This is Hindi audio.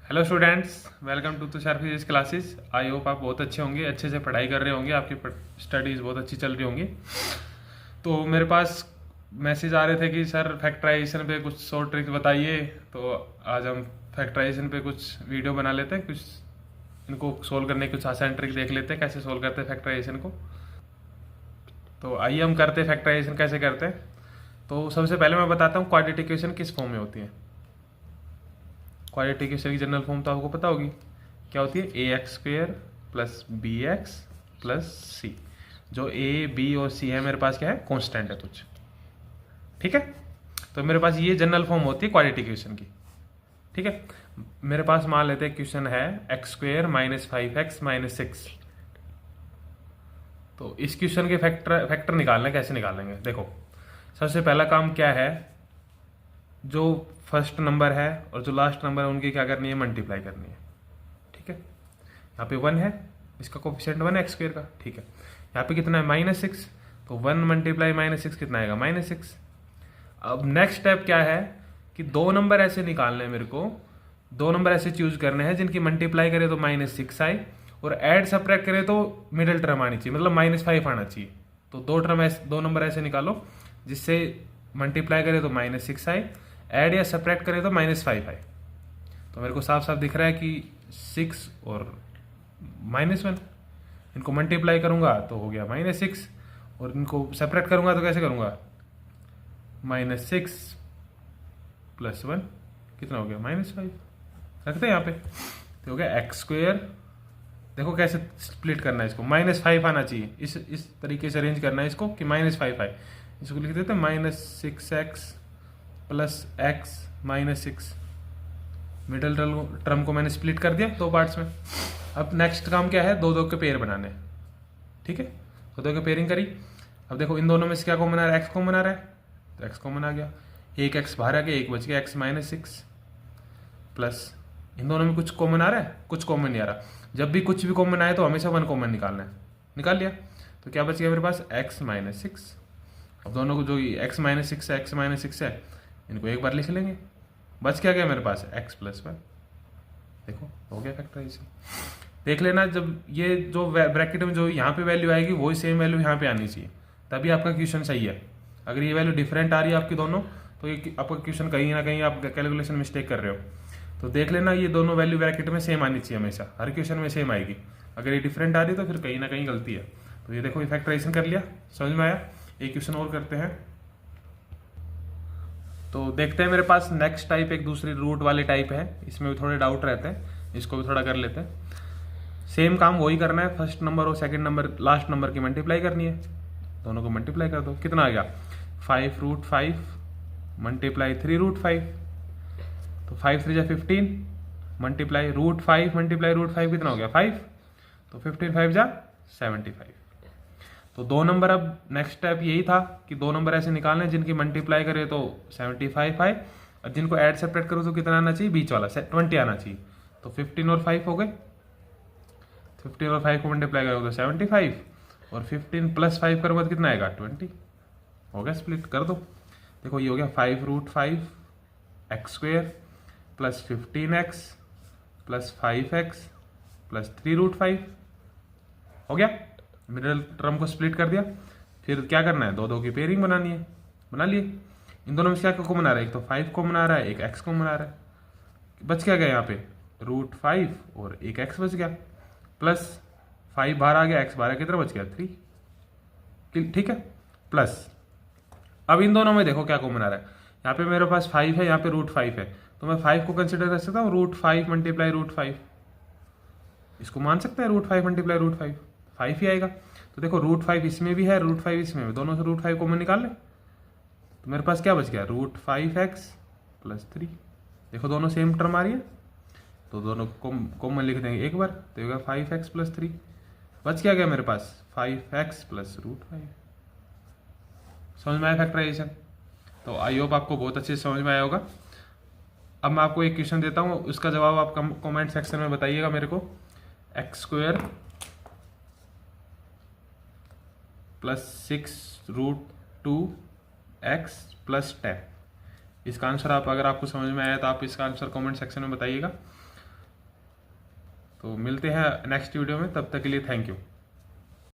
Hello students, welcome to Tushar physics classes. I hope आप बहुत अच्छे होंगे, अच्छे से पढ़ाई कर रहे होंगे, आपकी स्टडीज़ बहुत अच्छी चल रही होंगी। तो मेरे पास मैसेज आ रहे थे कि सर फैक्टराइजेशन पे कुछ शॉर्ट ट्रिक बताइए। तो आज हम फैक्टराइजेशन पे कुछ वीडियो बना लेते हैं, कुछ इनको सोल्व करने की कुछ आसान ट्रिक देख लेते हैं कैसे सोल्व करते हैं फैक्टराइजेशन को। तो आइए हम करते हैं फैक्टराइजेशन कैसे करते हैं। तो सबसे पहले मैं बताता हूँ क्वाड्रेटिक इक्वेशन किस फॉर्म में होती है। क्वाड्रेटिक इक्वेशन की जनरल फॉर्म तो आपको पता होगी, क्या होती है? A x square plus b x plus c. जो ए बी और सी है मेरे पास क्या है? कांस्टेंट है कुछ, ठीक है। तो मेरे पास ये जनरल फॉर्म होती है क्वाड्रेटिक इक्वेशन की, ठीक है। मेरे पास मान लेते हैं क्वेश्चन है x square minus 5x minus 6। तो इस क्वेश्चन के फैक्टर निकालना, कैसे निकालेंगे? देखो, सबसे पहला काम क्या है, जो फर्स्ट नंबर है और जो लास्ट नंबर है उनकी क्या करनी है? मल्टीप्लाई करनी है, ठीक है। यहाँ पे 1 है, इसका कोफिशिएंट 1 है एक्स स्क्वेयर का, ठीक है। यहाँ पे कितना है? -6। तो 1 मल्टीप्लाई -6 कितना आएगा? -6। अब नेक्स्ट स्टेप क्या है कि दो नंबर ऐसे निकालने हैं मेरे को, दो नंबर ऐसे चूज करने हैं जिनकी मल्टीप्लाई करे तो -6 आए और ऐड सब्ट्रैक्ट करे तो मिडिल टर्म आनी चाहिए, मतलब -5 आना चाहिए। तो दो नंबर ऐसे निकालो जिससे मल्टीप्लाई करे तो -6 आए, ऐड या सब्ट्रैक्ट करे तो -5 आए। तो मेरे को साफ साफ दिख रहा है कि 6 और -1, इनको मल्टीप्लाई करूंगा तो हो गया -6 और इनको सब्ट्रैक्ट करूंगा तो कैसे करूंगा? -6 प्लस 1 कितना हो गया? -5। रखते हैं यहाँ पे, तो हो गया एक्स स्क्वेयर। देखो कैसे स्प्लिट करना है इसको, -5 आना चाहिए, इस तरीके से अरेंज करना है इसको कि -5 आए। इसको लिख देते हैं -6x plus x -6। Middle term को मैंने स्प्लिट कर दिया दो पार्ट्स में। अब नेक्स्ट काम क्या है? दो के पेयर बनाने, ठीक है। दो के पेयरिंग करी। अब देखो इन दोनों में से क्या कॉमन आ रहा है? एक्स कॉमन आ रहा है, तो एक्स कॉमन आ गया, एक एक्स बाहर आ गया, एक बच गया x -6 प्लस इन दोनों में कुछ कॉमन आ रहा है? कुछ कॉमन नहीं आ रहा। जब भी कुछ भी कॉमन आए तो हमेशा 1 कॉमन निकालना है, निकाल लिया। तो क्या बच गया मेरे पास? x -6। अब दोनों को जो x -6 है, x -6 है, इनको एक बार लिख लेंगे। बच क्या गया मेरे पास? x plus 1। देखो हो गया फैक्टराइजेशन। देख लेना, जब ये जो ब्रैकेट में जो यहाँ पे वैल्यू आएगी वही सेम वैल्यू यहाँ पे आनी चाहिए, तभी आपका क्वेश्चन सही है। अगर ये वैल्यू डिफरेंट आ रही है आपकी दोनों, तो ये आपका क्वेश्चन कहीं ना कहीं आप कैलकुलेशन मिस्टेक कर रहे हो। तो देख लेना ये दोनों वैल्यू ब्रैकेट में सेम आनी चाहिए, हमेशा हर क्वेश्चन में सेम आएगी। अगर ये डिफरेंट आ रही है तो फिर कहीं ना कहीं गलती है। तो ये देखो, ये फैक्टराइजेशन कर लिया, समझ में आया। एक क्वेश्चन और करते हैं। तो देखते हैं मेरे पास नेक्स्ट टाइप एक दूसरी रूट वाले टाइप है, इसमें भी थोड़े डाउट रहते हैं, इसको भी थोड़ा कर लेते हैं। सेम काम वही करना है, फर्स्ट नंबर और सेकंड नंबर लास्ट नंबर की मल्टीप्लाई करनी है। दोनों को मल्टीप्लाई कर दो, कितना आ गया? 5√5 मल्टीप्लाई 3√5। तो 5 3 15 मल्टीप्लाई √5 मल्टीप्लाई √5 कितना हो गया? 5। तो 15 5 जा 75। तो दो नंबर, अब नेक्स्ट स्टेप यही था कि दो नंबर ऐसे निकालने जिनकी मल्टीप्लाई करे तो 75 आए और जिनको ऐड सेपरेट करो तो कितना आना चाहिए? बीच वाला 20 आना चाहिए। तो 15 और 5 हो गए, 15 और 5 को मल्टीप्लाई करोगे तो 75 और 15 प्लस 5 करोगे तो कितना आएगा? 20। हो गया, स्प्लिट कर दो। देखो ये हो गया 5√5 x square plus 15x plus 5x plus 3√5 हो गया। मिडिल टर्म को स्प्लिट कर दिया। फिर क्या करना है? दो की पेयरिंग बनानी है, बना लिए। इन दोनों में से क्या कॉमन आ रहा है? एक तो 5 कॉमन आ रहा है, एक x कॉमन आ रहा है। बच क्या गया यहाँ पे? √5 और एक x बच गया, प्लस 5 बाहर आ गया, x बाहर कितना बच गया? 3, ठीक है। प्लस अब इन दोनों में देखो क्या कॉमन आ रहा है। यहाँ पे मेरे पास 5 है, यहाँ पे √5 है, तो मैं 5 को कंसिडर कर सकता हूँ √5 मल्टीप्लाई √5। इसको मान सकते हैं √5 मल्टीप्लाई √5, 5 ही आएगा। तो देखो √5 इसमें भी है, √5 इसमें भी, दोनों से √5 कॉमन निकाल ले तो मेरे पास क्या बच गया? √5x plus 3। देखो दोनों सेम टर्म आ रही है, तो दोनों कॉमन लिख देंगे एक बार, तो होगा 5x प्लस 3। बच क्या गया मेरे पास? 5x plus √5। समझ में आया फैक्टराइजेशन? तो आई होप आपको बहुत अच्छे से समझ में आया होगा। अब मैं आपको एक क्वेश्चन देता हूँ, उसका जवाब आप कमेंट सेक्शन में बताइएगा मेरे को। X square plus 6√2x plus 10। इसका आंसर आप, अगर आपको समझ में आया तो आप इसका आंसर कमेंट सेक्शन में बताइएगा। तो मिलते हैं नेक्स्ट वीडियो में, तब तक के लिए थैंक यू।